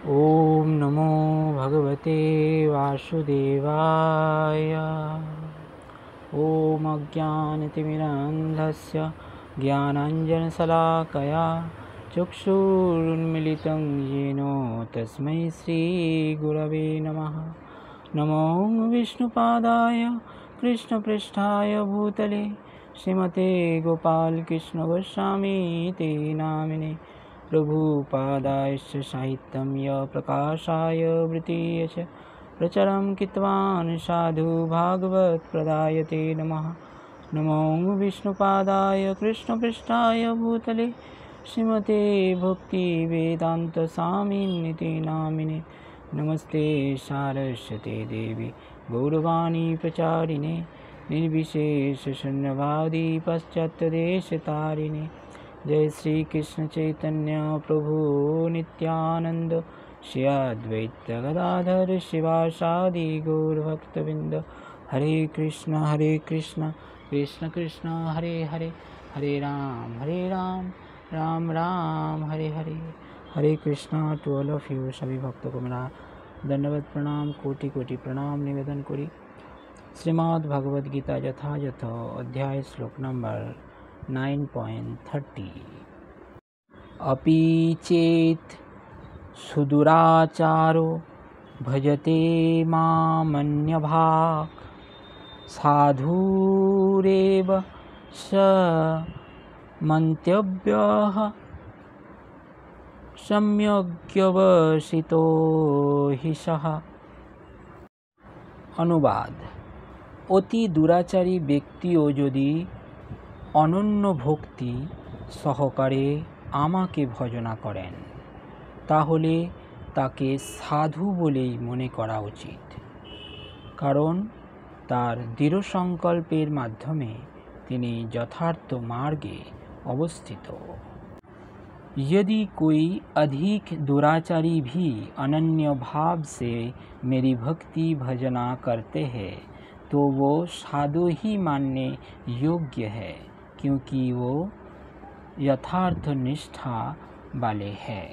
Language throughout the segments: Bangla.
ॐ नमो भगवते वासुदेवाय। ॐ अज्ञानतिमिरान्धस्य ज्ञानाञ्जनशलाकया चक्षुरुन्मिलितं येन तस्मै श्रीगुरवे नमः। नमो विष्णुपादाय कृष्णपृष्ठाय भूतले श्रीमते गोपालकृष्णगोस्वामीति नामिने प्रभुपादायस्य साहित्यं य प्रकाशाय वृतीय च प्रचरं कृतवान् साधु भागवत्प्रदायते नमः। नमो विष्णुपादाय कृष्णपृष्ठाय भूतले श्रीमते भक्तिवेदान्तस्वामिनिति नामिने नमस्ते सारस्वते देवी गौरवाणी प्रचारिणे निर्विशेषशून्यवादी पाश्चात्यदेशतारिणे। जय श्री कृष्ण चैतन्य प्रभु नित्यानंद श्री अद्वैत गदाधर शिवासादि गौरभक्तवृंद। Hare Krishna Krishna Krishna Hare Hare, Hare Ram Ram Ram Hare Hare. Hare Krishna to all of you. सभी भक्तों को मेरा दंडवत प्रणाम, कोटि कोटि प्रणाम निवेदन करी। श्रीमद् भगवद गीता यथायथ अध्याय श्लोक नंबर 9.30। अपि चेत् सुदुराचारो भजते मामन्यभाक् साधुरेव स मन्तव्यः सम्यग्व्यवसितो हि सः। अनुवाद। অতি দুরাচারী ব্যক্তিও যদি অনন্য ভক্তি সহকারে আমাকে ভজনা করেন তাহলে তাকে সাধু বলেই মনে করা উচিত, কারণ তার দৃঢ় সংকল্পের মাধ্যমে তিনি যথার্থ মার্গে অবস্থিত। यदि कोई अधिक दुराचारी भी अनन्य भाव से मेरी भक्ति भजना करते हैं तो वो साधु ही मानने योग्य है, क्योंकि वो यथार्थ निष्ठा वाले हैं।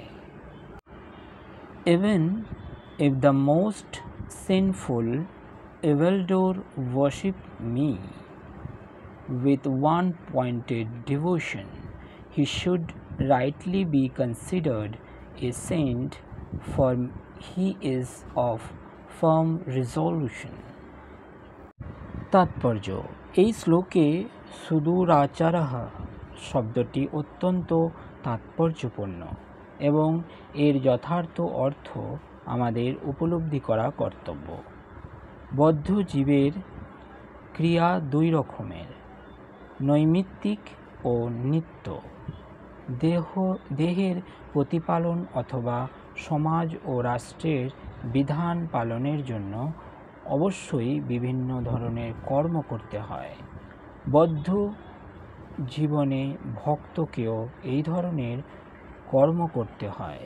Even if the most sinful evildoer worship me with one-pointed devotion, he should rightly be considered a saint, for he is of firm resolution. তাৎপর্য। এই শ্লোকে সুদূরাচারः শব্দটি অত্যন্ত তাৎপর্যপূর্ণ এবং এর যথার্থ অর্থ আমাদের উপলব্ধি করা কর্তব্য। বদ্ধ জীবের ক্রিয়া দুই রকমের, নৈমিত্তিক ও নিত্য। দেহের প্রতিপালন অথবা সমাজ ও রাষ্ট্রের বিধান পালনের জন্য অবশ্যই বিভিন্ন ধরনের কর্ম করতে হয়। বদ্ধ জীবনে ভক্তকেও এই ধরনের কর্ম করতে হয়।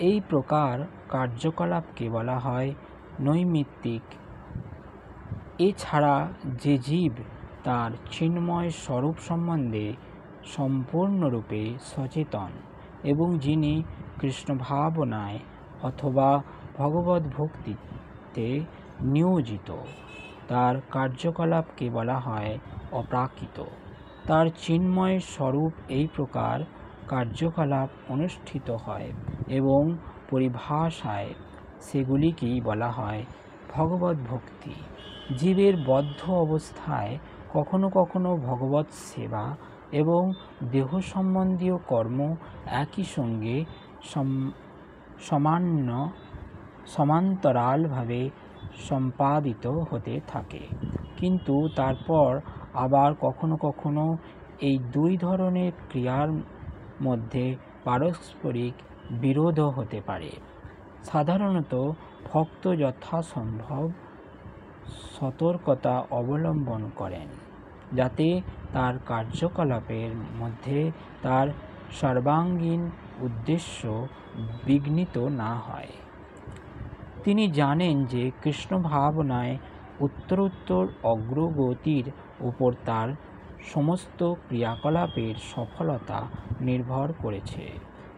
এই প্রকার কার্যকলাপকে বলা হয় নৈমিত্তিক। এছাড়া যে জীব তার চিন্ময় স্বরূপ সম্বন্ধে সম্পূর্ণরূপে সচেতন এবং যিনি কৃষ্ণ ভাবনায় অথবা ভগবত ভক্তিতে নিয়োজিত, তার কার্যকলাপকে বলা হয় অপ্রাকৃত। তার চিন্ময় স্বরূপ এই প্রকার কার্যকলাপ অনুষ্ঠিত হয় এবং পরিভাষায় সেগুলিকেই বলা হয় ভগবত ভক্তি। জীবের বদ্ধ অবস্থায় কখনো কখনো ভগবত সেবা এবং দেহ সম্বন্ধীয় কর্ম একই সঙ্গে সমান্তরালভাবে সম্পাদিত হতে থাকে, কিন্তু তারপর আবার কখনো কখনো এই দুই ধরনের ক্রিয়ার মধ্যে পারস্পরিক বিরোধও হতে পারে। সাধারণত ভক্ত যথাসম্ভব সতর্কতা অবলম্বন করেন যাতে তার কার্যকলাপের মধ্যে তার সর্বাঙ্গীন উদ্দেশ্য বিঘ্নিত না হয়। তিনি জানেন যে কৃষ্ণ ভাবনায় উত্তরোত্তর অগ্রগতির উপর তার সমস্ত ক্রিয়াকলাপের সফলতা নির্ভর করেছে,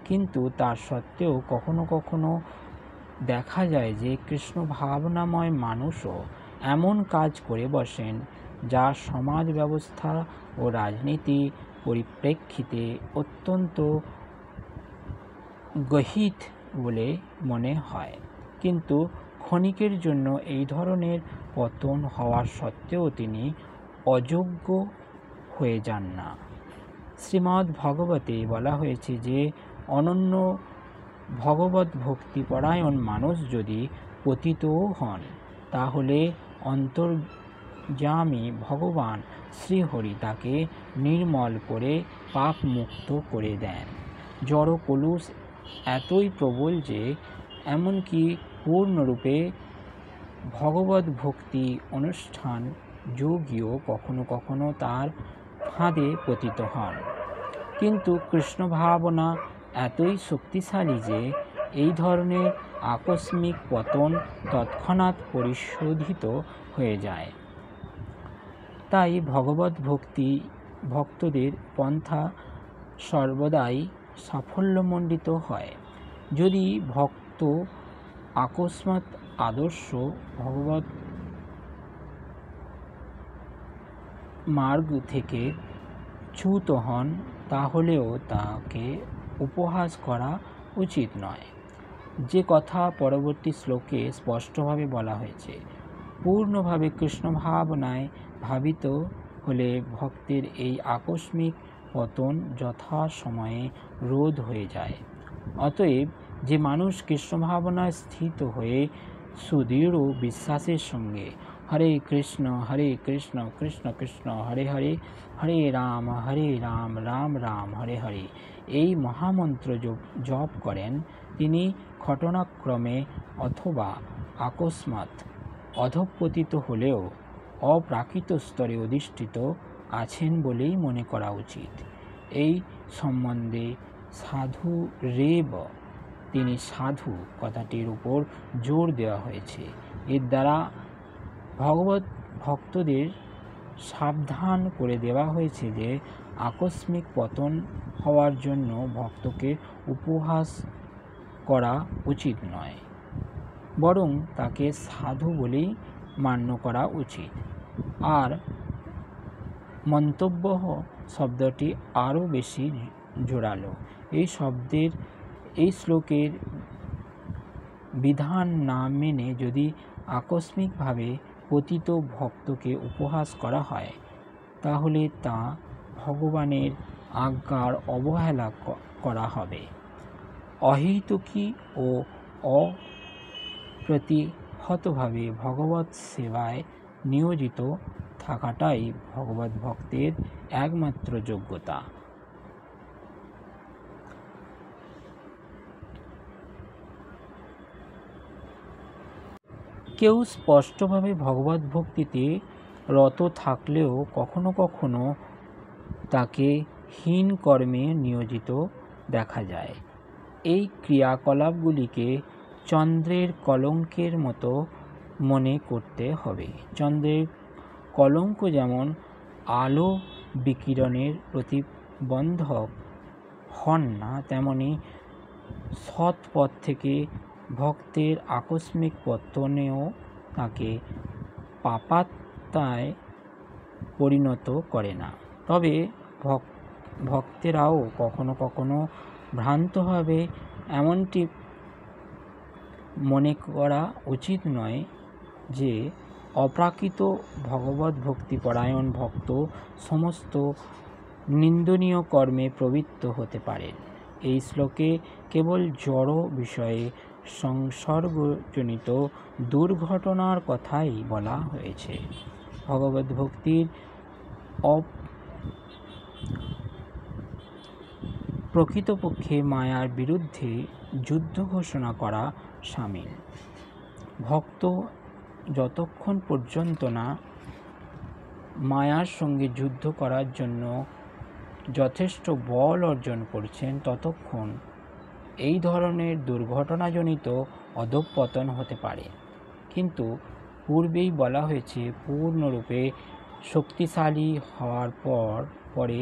কিন্তু তার সত্ত্বেও কখনো কখনো দেখা যায় যে কৃষ্ণ ভাবনাময় মানুষও এমন কাজ করে বসেন যা সমাজ ব্যবস্থা ও রাজনীতি পরিপ্রেক্ষিতে অত্যন্ত গহিত বলে মনে হয়, কিন্তু ক্ষণিকের জন্য এই ধরনের পতন হওয়ার সত্ত্বেও তিনি অযোগ্য হয়ে যান না। শ্রীমদ্ ভগবতে বলা হয়েছে যে অনন্য ভগবত ভক্তিপরায়ণ মানুষ যদি পতিতও হন, তাহলে অন্তর্যামী ভগবান শ্রীহরি তাকে নির্মল করে পাপ মুক্ত করে দেন। জড় কলুষ এতই প্রবল যে এমনকি পূর্ণরূপে ভগবত ভক্তি অনুষ্ঠান যোগীও কখনো কখনো তার ফাঁদে পতিত হন। কিন্তু কৃষ্ণ ভাবনা এতই শক্তিশালী যে এই ধরনের আকস্মিক পতন তৎক্ষণাৎ পরিশোধিত হয়ে যায়। তাই ভগবত ভক্তদের পন্থা সর্বদাই সাফল্যমণ্ডিত হয়। যদি ভক্ত আকস্মাৎ আদর্শ ভগবত মার্গ থেকে চ্যুত হন, তাহলেও তাকে উপহাস করা উচিত নয়। যে কথা পরবর্তী শ্লোকে স্পষ্টভাবে বলা হয়েছে, পূর্ণভাবে কৃষ্ণ ভাবনায় ভাবিত হলে ভক্তের এই আকস্মিক পতন যথাসময়ে রোধ হয়ে যায়। অতএব যে মানুষ কৃষ্ণ ভাবনায় স্থিত হয়ে সুদৃঢ় বিশ্বাসের সঙ্গে হরে কৃষ্ণ কৃষ্ণ কৃষ্ণ হরে হরে, হরে রাম রাম রাম হরে হরে এই মহামন্ত্র জপ করেন, তিনি ঘটনাক্রমে অথবা আকস্মাৎ অধঃপতিত হলেও অপ্রাকৃত স্তরে অধিষ্ঠিত আছেন বলেই মনে করা উচিত। এই সম্বন্ধে সাধু রেব, তিনি সাধু কথাটির উপর জোর দেওয়া হয়েছে। এর দ্বারা ভগবত ভক্তদের সাবধান করে দেওয়া হয়েছে যে আকস্মিক পতন হওয়ার জন্য ভক্তকে উপহাস করা উচিত নয়, বরং তাকে সাধু বলেই মান্য করা উচিত। আর মন্তব্য শব্দটি আরও বেশি জোরালো। এই শ্লোকের বিধান না মেনে যদি আকস্মিকভাবে পতিত ভক্তকে উপহাস করা হয়, তাহলে তা ভগবানের আজ্ঞার অবহেলা করা হবে। অহৈতুকী ও অপ্রতিহতভাবে ভগবৎ সেবায় নিয়োজিত থাকাটাই ভগবত ভক্তের একমাত্র যোগ্যতা। কেউ স্পষ্টভাবে ভগবত ভক্তিতে রত থাকলেও কখনো কখনো তাকে হীন কর্মে নিয়োজিত দেখা যায়। এই ক্রিয়াকলাপগুলিকে চন্দ্রের কলঙ্কের মতো মনে করতে হবে। চন্দ্রের কলঙ্ক যেমন আলো বিকিরণের প্রতিবন্ধক হন না, তেমনি সৎ পথ থেকে ভক্তের আকস্মিক পতনেও তাকে পাপাত্মায় পরিণত করে না। তবে ভক্তেরাও কখনো কখনো ভ্রান্তভাবে এমনটি মনে করা উচিত নয় যে অপ্রাকৃত ভগবত ভক্তিপরায়ণ ভক্ত সমস্ত নিন্দনীয় কর্মে প্রবৃত্ত হতে পারেন। এই শ্লোকে কেবল জড় বিষয়ে সংসর্গজনিত দুর্ঘটনার কথাই বলা হয়েছে। ভগবত ভক্তির প্রকৃতপক্ষে মায়ার বিরুদ্ধে যুদ্ধ ঘোষণা করা সামিল। ভক্ত যতক্ষণ পর্যন্ত না মায়ার সঙ্গে যুদ্ধ করার জন্য যথেষ্ট বল অর্জন করছেন, ততক্ষণ এই ধরনের দুর্ঘটনাজনিত অধঃপতন হতে পারে। কিন্তু পূর্বেই বলা হয়েছে, পূর্ণরূপে শক্তিশালী হওয়ার পরে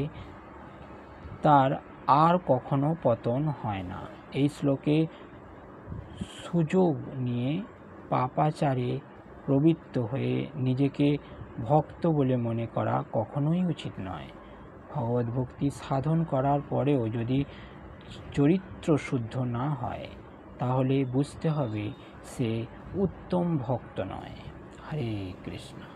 তার আর কখনো পতন হয় না। এই শ্লোকে সুযোগ নিয়ে পাপাচারে প্রবৃত্ত হয়ে নিজেকে ভক্ত বলে মনে করা কখনোই উচিত নয়। ভগবদ্ভক্তি সাধন করার পরেও যদি চরিত্র শুদ্ধ না হয়, তাহলে বুঝতে হবে সে উত্তম ভক্ত নয়। হরে কৃষ্ণ।